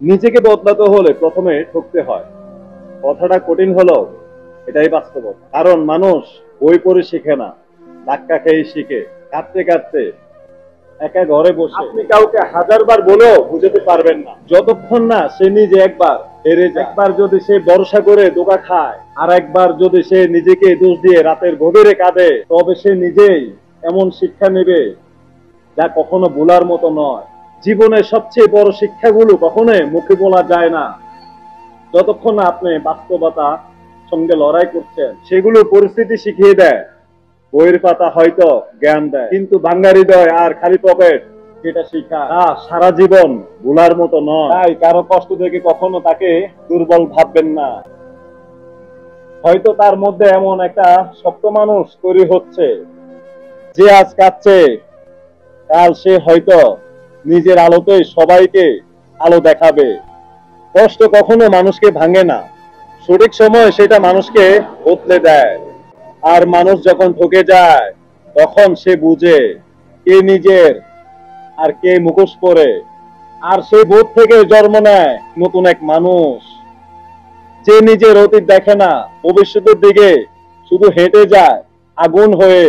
নিজেকে বদলাতে হলে প্রথমে ঠকতে হয়। কথাটা কঠিন হলেও এটাই বাস্তবতা। কারণ মানুষ বই পড়ে শিখে না, ধাক্কা খেয়ে শিখে, কাঁদতে কাঁদতে, একা ঘরে বসে। আপনি কাউকে হাজারবার বলেও বুঝাতে পারবেন না, যতক্ষণ না সে নিজে একবার হেরে যায়। একবার যদি সে ভরসা করে ধোঁকা খায়, আর একবার যদি সে নিজেকে দোষ দিয়ে রাতের গভীরে কাঁদে, তবে সে নিজেই এমন শিক্ষা নেবে যা কখনো ভোলার মতো নয়। জীবনের সবচেয়ে বড় শিক্ষাগুলো কখনোই মুখে বলা যায় না। যতক্ষণ না আপনি বাস্তবতা সঙ্গে লড়াই করছেন, সেগুলো পরিস্থিতি শিখিয়ে দেয়। বইয়ের পাতা হয়তো জ্ঞান দেয়, কিন্তু ভাঙ্গা হৃদয় আর খালি পকেট যেটা শিখা সারা জীবন ভোলার মতো নয়। তাই কারো কষ্ট দেখে কখনো তাকে দুর্বল ভাববেন না। হয়তো তার মধ্যে এমন একটা শক্ত মানুষ তৈরি হচ্ছে, যে আজ কাঁদছে, কাল সে হয়তো নিজের আলোতেই সবাইকে আলো দেখাবে। কষ্ট কখনো মানুষকে ভাঙে না, সঠিক সময় সেটা মানুষকে বদলে দেয়। আর মানুষ যখন ঠকে যায়, তখন সে বুঝে কে নিজের আর কে মুখোশ পরে। আর সেই বোধ থেকে জন্ম নেয় নতুন এক মানুষ, যে নিজের অতীত দেখে না, ভবিষ্যতের দিকে শুধু হেঁটে যায় আগুন হয়ে।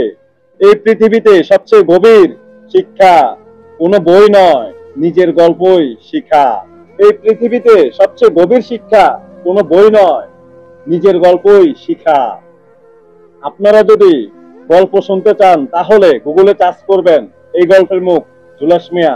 এই পৃথিবীতে সবচেয়ে গভীর শিক্ষা কোনো বই নয়, নিজের গল্পই শিখা। এই পৃথিবীতে সবচেয়ে গভীর শিক্ষা কোনো বই নয়, নিজের গল্পই শিখা। আপনারা যদি গল্প শুনতে চান, তাহলে গুগলে সার্চ করবেন এই গল্পের মুখ, জুলাস মিয়া।